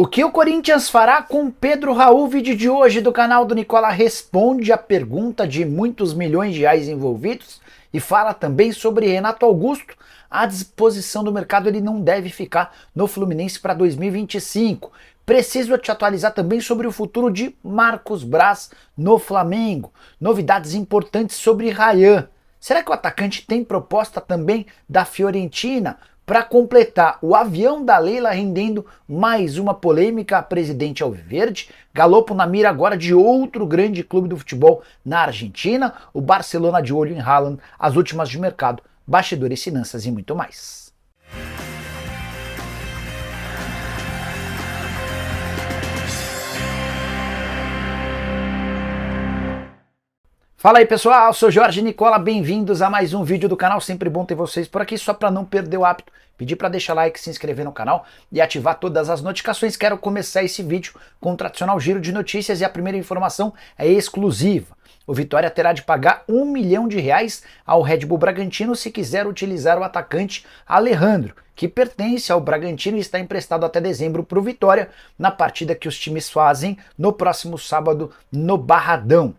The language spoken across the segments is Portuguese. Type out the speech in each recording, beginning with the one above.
O que o Corinthians fará com Pedro Raul? O vídeo de hoje do canal do Nicola responde a pergunta de muitos milhões de reais envolvidos e fala também sobre Renato Augusto. À disposição do mercado, ele não deve ficar no Fluminense para 2025. Preciso te atualizar também sobre o futuro de Marcos Braz no Flamengo. Novidades importantes sobre Ryan. Será que o atacante tem proposta também da Fiorentina? Para completar, o avião da Leila rendendo mais uma polêmica a presidente Alviverde. Galopo na mira agora de outro grande clube do futebol na Argentina. O Barcelona de olho em Haaland, as últimas de mercado, bastidores, finanças e muito mais. Fala aí pessoal, sou Jorge Nicola, bem-vindos a mais um vídeo do canal, sempre bom ter vocês por aqui, só para não perder o hábito, pedir para deixar like, se inscrever no canal e ativar todas as notificações. Quero começar esse vídeo com o tradicional giro de notícias e a primeira informação é exclusiva. O Vitória terá de pagar R$1 milhão ao Red Bull Bragantino se quiser utilizar o atacante Alejandro, que pertence ao Bragantino e está emprestado até dezembro para o Vitória, na partida que os times fazem no próximo sábado no Barradão.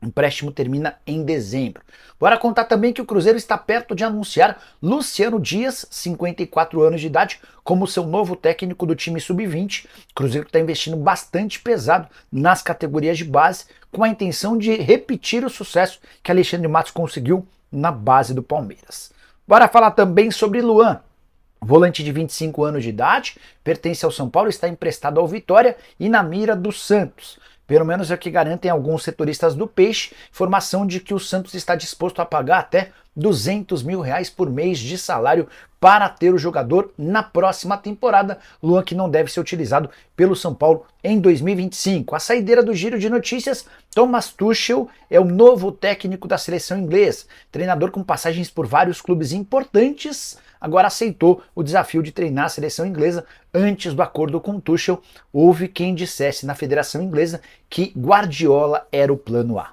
O empréstimo termina em dezembro. Bora contar também que o Cruzeiro está perto de anunciar Luciano Dias, 54 anos de idade, como seu novo técnico do time sub-20. Cruzeiro está investindo bastante pesado nas categorias de base, com a intenção de repetir o sucesso que Alexandre Matos conseguiu na base do Palmeiras. Bora falar também sobre Luan. Volante de 25 anos de idade, pertence ao São Paulo, está emprestado ao Vitória e na mira do Santos. Pelo menos é o que garantem alguns setoristas do Peixe, informação de que o Santos está disposto a pagar até R$200 mil por mês de salário para ter o jogador na próxima temporada. Luan que não deve ser utilizado pelo São Paulo em 2025. A saideira do giro de notícias, Thomas Tuchel é o novo técnico da seleção inglesa. Treinador com passagens por vários clubes importantes, agora aceitou o desafio de treinar a seleção inglesa. Antes do acordo com Tuchel, houve quem dissesse na Federação Inglesa que Guardiola era o plano A.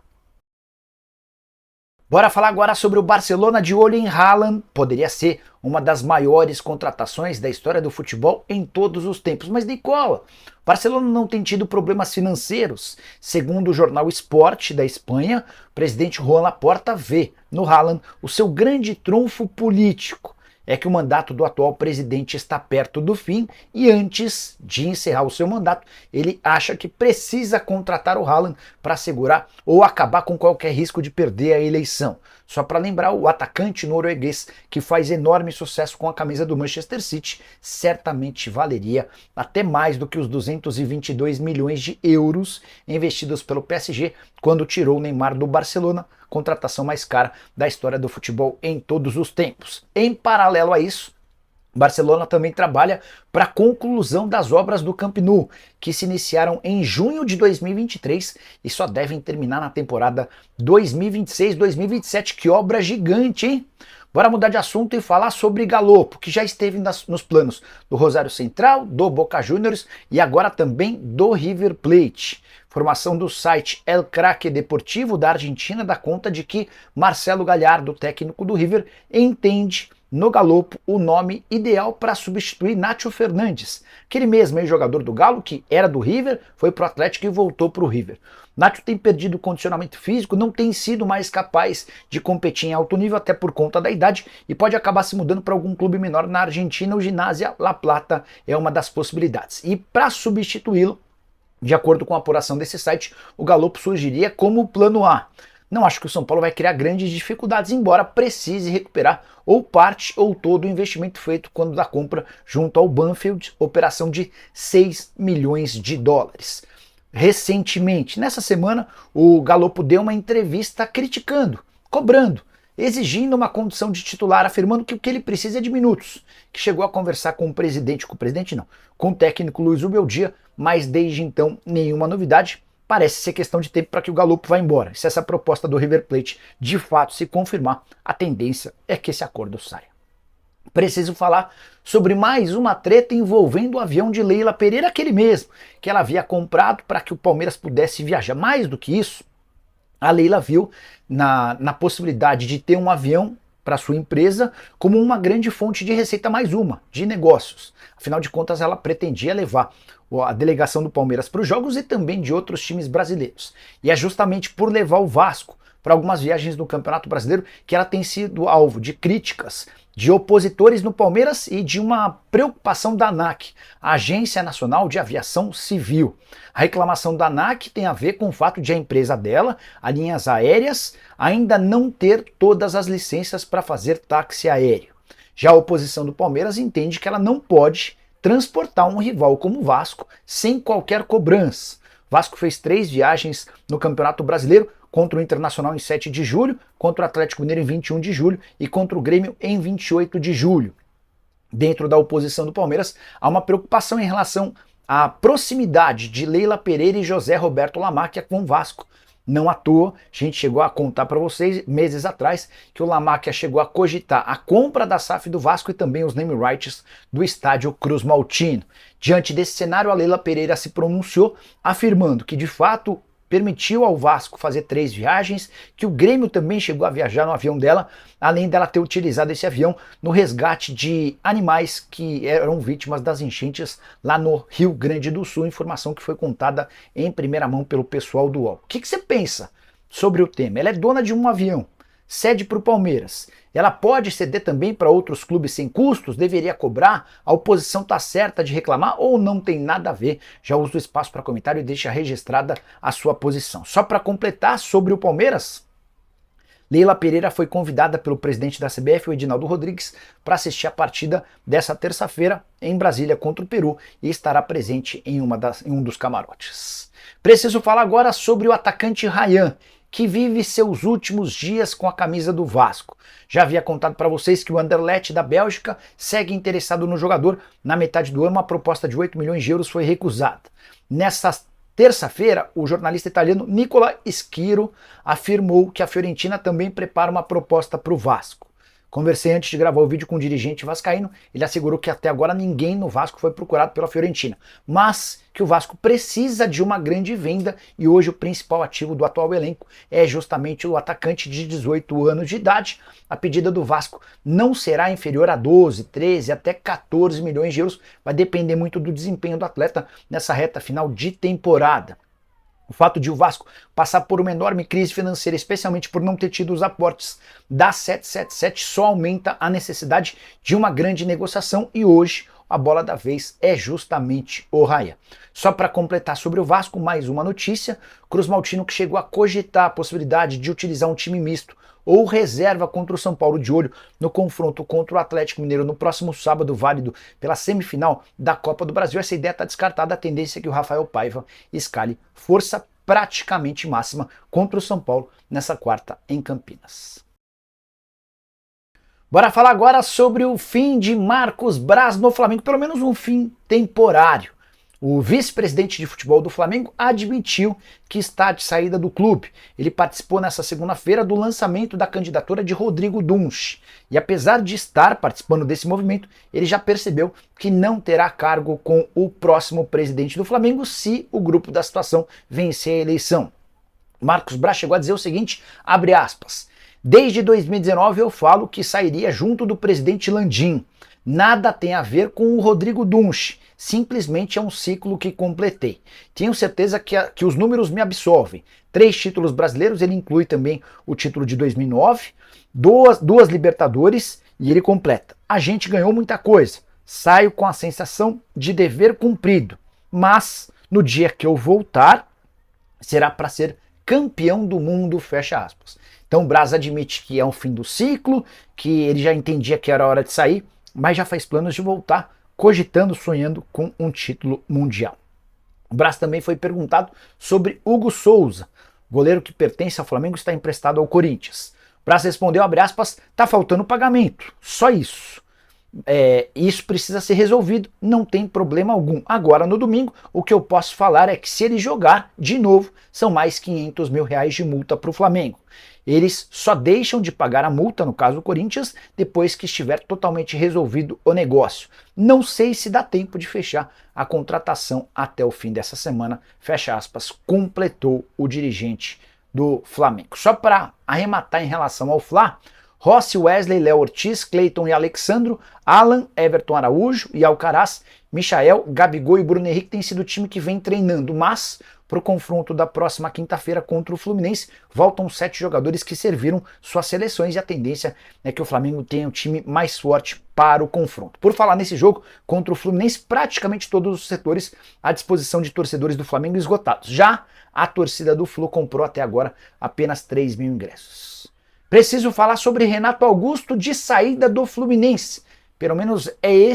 Bora falar agora sobre o Barcelona de olho em Haaland. Poderia ser uma das maiores contratações da história do futebol em todos os tempos. Mas Nicola, o Barcelona não tem tido problemas financeiros. Segundo o jornal Sport da Espanha, o presidente Joan Laporta vê no Haaland o seu grande trunfo político. É que o mandato do atual presidente está perto do fim e antes de encerrar o seu mandato, ele acha que precisa contratar o Haaland para assegurar ou acabar com qualquer risco de perder a eleição. Só para lembrar, o atacante norueguês, que faz enorme sucesso com a camisa do Manchester City, certamente valeria até mais do que os 222 milhões de euros investidos pelo PSG quando tirou o Neymar do Barcelona, contratação mais cara da história do futebol em todos os tempos. Em paralelo a isso, Barcelona também trabalha para a conclusão das obras do Camp Nou, que se iniciaram em junho de 2023 e só devem terminar na temporada 2026-2027. Que obra gigante, hein? Bora mudar de assunto e falar sobre Galopo, que já esteve nos planos do Rosário Central, do Boca Juniors e agora também do River Plate. Informação do site El Craque Deportivo da Argentina dá conta de que Marcelo Gallardo, técnico do River, entende no Galopo o nome ideal para substituir Nacho Fernandes, aquele mesmo ex-jogador do Galo que era do River, foi pro Atlético e voltou pro River. Nacho tem perdido o condicionamento físico, não tem sido mais capaz de competir em alto nível até por conta da idade e pode acabar se mudando para algum clube menor na Argentina. O Gimnasia La Plata é uma das possibilidades. E para substituí-lo, de acordo com a apuração desse site, o Galopo surgiria como plano A. Não acho que o São Paulo vai criar grandes dificuldades, embora precise recuperar ou parte ou todo o investimento feito quando da compra junto ao Banfield, operação de 6 milhões de dólares. Recentemente, nessa semana, o Galopo deu uma entrevista criticando, cobrando, exigindo uma condição de titular, afirmando que o que ele precisa é de minutos, que chegou a conversar com com o técnico Luiz Ubeldia, mas desde então nenhuma novidade. Parece ser questão de tempo para que o Galopo vá embora. Se essa proposta do River Plate de fato se confirmar, a tendência é que esse acordo saia. Preciso falar sobre mais uma treta envolvendo o avião de Leila Pereira, aquele mesmo que ela havia comprado para que o Palmeiras pudesse viajar. Mais do que isso, a Leila viu na possibilidade de ter um avião para sua empresa como uma grande fonte de receita, mais uma, de negócios. Afinal de contas, ela pretendia levar a delegação do Palmeiras para os jogos e também de outros times brasileiros. E é justamente por levar o Vasco para algumas viagens no Campeonato Brasileiro que ela tem sido alvo de críticas de opositores no Palmeiras e de uma preocupação da ANAC, a Agência Nacional de Aviação Civil. A reclamação da ANAC tem a ver com o fato de a empresa dela, a Linhas Aéreas, ainda não ter todas as licenças para fazer táxi aéreo. Já a oposição do Palmeiras entende que ela não pode transportar um rival como o Vasco sem qualquer cobrança. O Vasco fez 3 viagens no Campeonato Brasileiro, contra o Internacional em 7 de julho, contra o Atlético Mineiro em 21 de julho e contra o Grêmio em 28 de julho. Dentro da oposição do Palmeiras, há uma preocupação em relação à proximidade de Leila Pereira e José Roberto Lamáquia com o Vasco. Não à toa, a gente chegou a contar para vocês meses atrás que o Lamáquia chegou a cogitar a compra da SAF do Vasco e também os name rights do estádio Cruz Maltino. Diante desse cenário, a Leila Pereira se pronunciou afirmando que de fato permitiu ao Vasco fazer 3 viagens, que o Grêmio também chegou a viajar no avião dela, além dela ter utilizado esse avião no resgate de animais que eram vítimas das enchentes lá no Rio Grande do Sul, informação que foi contada em primeira mão pelo pessoal do UOL. O que você pensa sobre o tema? Ela é dona de um avião, cede para o Palmeiras. Ela pode ceder também para outros clubes sem custos? Deveria cobrar? A oposição está certa de reclamar ou não tem nada a ver? Já usa o espaço para comentário e deixa registrada a sua posição. Só para completar sobre o Palmeiras, Leila Pereira foi convidada pelo presidente da CBF, o Edinaldo Rodrigues, para assistir a partida dessa terça-feira em Brasília contra o Peru e estará presente em um dos camarotes. Preciso falar agora sobre o atacante Ryan, que vive seus últimos dias com a camisa do Vasco. Já havia contado para vocês que o Anderlecht da Bélgica segue interessado no jogador. Na metade do ano, uma proposta de 8 milhões de euros foi recusada. Nessa terça-feira, o jornalista italiano Nicola Schiro afirmou que a Fiorentina também prepara uma proposta para o Vasco. Conversei antes de gravar o vídeo com o dirigente vascaíno, ele assegurou que até agora ninguém no Vasco foi procurado pela Fiorentina, mas que o Vasco precisa de uma grande venda e hoje o principal ativo do atual elenco é justamente o atacante de 18 anos de idade. A pedida do Vasco não será inferior a 12, 13, até 14 milhões de euros, vai depender muito do desempenho do atleta nessa reta final de temporada. O fato de o Vasco passar por uma enorme crise financeira, especialmente por não ter tido os aportes da 777, só aumenta a necessidade de uma grande negociação e hoje a bola da vez é justamente o Ryan. Só para completar sobre o Vasco, mais uma notícia: Cruz Maltino, que chegou a cogitar a possibilidade de utilizar um time misto ou reserva contra o São Paulo, de olho no confronto contra o Atlético Mineiro no próximo sábado, válido pela semifinal da Copa do Brasil. Essa ideia está descartada, a tendência é que o Rafael Paiva escale força praticamente máxima contra o São Paulo nessa quarta em Campinas. Bora falar agora sobre o fim de Marcos Braz no Flamengo, pelo menos um fim temporário. O vice-presidente de futebol do Flamengo admitiu que está de saída do clube. Ele participou nessa segunda-feira do lançamento da candidatura de Rodrigo Dunsch. E apesar de estar participando desse movimento, ele já percebeu que não terá cargo com o próximo presidente do Flamengo se o grupo da situação vencer a eleição. Marcos Braz chegou a dizer o seguinte, abre aspas: "Desde 2019 eu falo que sairia junto do presidente Landim. Nada tem a ver com o Rodrigo Dunsch. Simplesmente é um ciclo que completei. Tenho certeza que os números me absolvem. 3 títulos brasileiros, ele inclui também o título de 2009, duas Libertadores e ele completa. A gente ganhou muita coisa. Saio com a sensação de dever cumprido. Mas no dia que eu voltar, será para ser campeão do mundo", fecha aspas. Então o Braz admite que é o fim do ciclo, que ele já entendia que era hora de sair, mas já faz planos de voltar, cogitando, sonhando com um título mundial. O Braz também foi perguntado sobre Hugo Souza, goleiro que pertence ao Flamengo, está emprestado ao Corinthians. O Braz respondeu, abre aspas, "tá faltando pagamento, só isso. Isso precisa ser resolvido, não tem problema algum. Agora no domingo, o que eu posso falar é que se ele jogar de novo, são mais 500 mil reais de multa para o Flamengo. Eles só deixam de pagar a multa, no caso do Corinthians, depois que estiver totalmente resolvido o negócio. Não sei se dá tempo de fechar a contratação até o fim dessa semana", fecha aspas, completou o dirigente do Flamengo. Só para arrematar em relação ao Fla, Rossi, Wesley, Léo Ortiz, Cleiton e Alexandro, Alan, Everton Araújo e Alcaraz, Michael, Gabigol e Bruno Henrique têm sido o time que vem treinando, mas para o confronto da próxima quinta-feira contra o Fluminense, voltam 7 jogadores que serviram suas seleções e a tendência é que o Flamengo tenha o time mais forte para o confronto. Por falar nesse jogo contra o Fluminense, praticamente todos os setores à disposição de torcedores do Flamengo esgotados. Já a torcida do Flu comprou até agora apenas 3 mil ingressos. Preciso falar sobre Renato Augusto de saída do Fluminense. Pelo menos é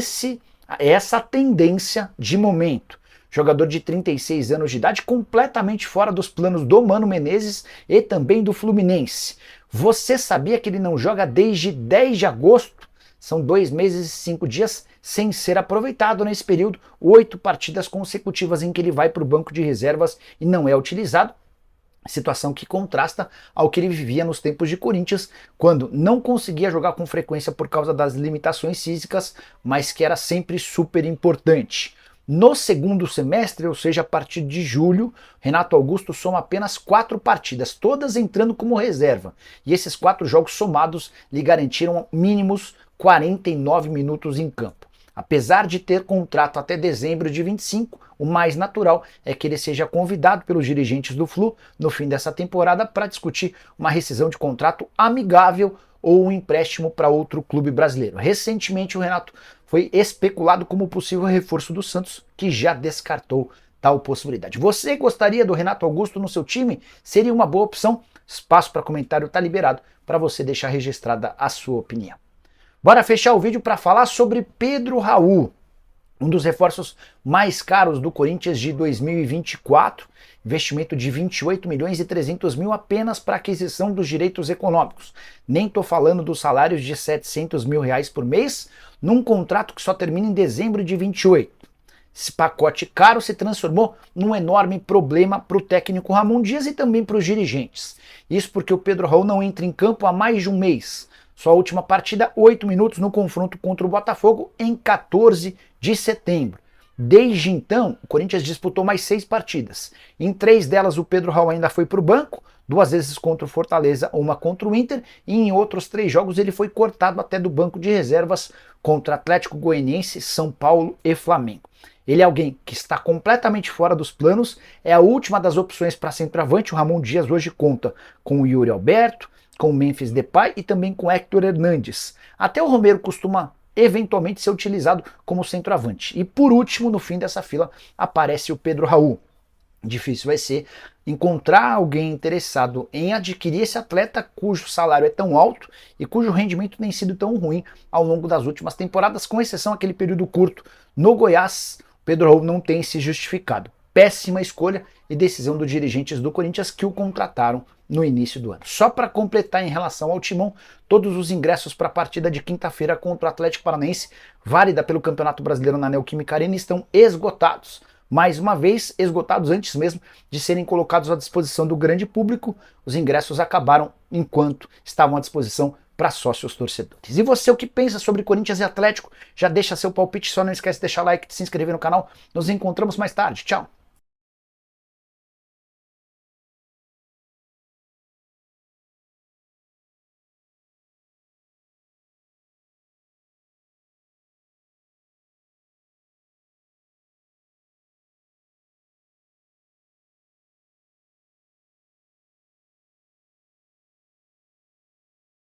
essa a tendência de momento. Jogador de 36 anos de idade, completamente fora dos planos do Mano Menezes e também do Fluminense. Você sabia que ele não joga desde 10 de agosto? São 2 meses e 5 dias sem ser aproveitado nesse período, 8 partidas consecutivas em que ele vai para o banco de reservas e não é utilizado. Situação que contrasta ao que ele vivia nos tempos de Corinthians, quando não conseguia jogar com frequência por causa das limitações físicas, mas que era sempre super importante. No segundo semestre, ou seja, a partir de julho, Renato Augusto soma apenas 4 partidas, todas entrando como reserva. E esses 4 jogos somados lhe garantiram mínimos 49 minutos em campo. Apesar de ter contrato até dezembro de 25, o mais natural é que ele seja convidado pelos dirigentes do Flu no fim dessa temporada para discutir uma rescisão de contrato amigável ou um empréstimo para outro clube brasileiro. Recentemente o Renato foi especulado como possível reforço do Santos, que já descartou tal possibilidade. Você gostaria do Renato Augusto no seu time? Seria uma boa opção? Espaço para comentário está liberado para você deixar registrada a sua opinião. Bora fechar o vídeo para falar sobre Pedro Raul, um dos reforços mais caros do Corinthians de 2024, investimento de 28 milhões e 300 mil apenas para aquisição dos direitos econômicos. Nem estou falando dos salários de 700 mil reais por mês, num contrato que só termina em dezembro de 28. Esse pacote caro se transformou num enorme problema para o técnico Ramon Dias e também para os dirigentes. Isso porque o Pedro Raul não entra em campo há mais de um mês. Sua última partida, 8 minutos no confronto contra o Botafogo em 14 de setembro. Desde então, o Corinthians disputou mais 6 partidas. Em 3 delas, o Pedro Raul ainda foi para o banco, 2 vezes contra o Fortaleza, uma contra o Inter, e em outros 3 jogos ele foi cortado até do banco de reservas contra Atlético Goianiense, São Paulo e Flamengo. Ele é alguém que está completamente fora dos planos, é a última das opções para centroavante. O Ramon Dias hoje conta com o Yuri Alberto, com o Memphis Depay e também com Héctor Hernandes. Até o Romero costuma eventualmente ser utilizado como centroavante. E por último, no fim dessa fila, aparece o Pedro Raul. Difícil vai ser encontrar alguém interessado em adquirir esse atleta cujo salário é tão alto e cujo rendimento tem sido tão ruim ao longo das últimas temporadas, com exceção aquele período curto no Goiás. Pedro Raul não tem se justificado. Péssima escolha e decisão dos dirigentes do Corinthians que o contrataram no início do ano. Só para completar em relação ao Timão, todos os ingressos para a partida de quinta-feira contra o Atlético Paranaense, válida pelo Campeonato Brasileiro na Neoquímica Arena, estão esgotados. Mais uma vez, esgotados antes mesmo de serem colocados à disposição do grande público, os ingressos acabaram enquanto estavam à disposição para sócios torcedores. E você, o que pensa sobre Corinthians e Atlético? Já deixa seu palpite, só não esquece de deixar like e de se inscrever no canal. Nos encontramos mais tarde. Tchau!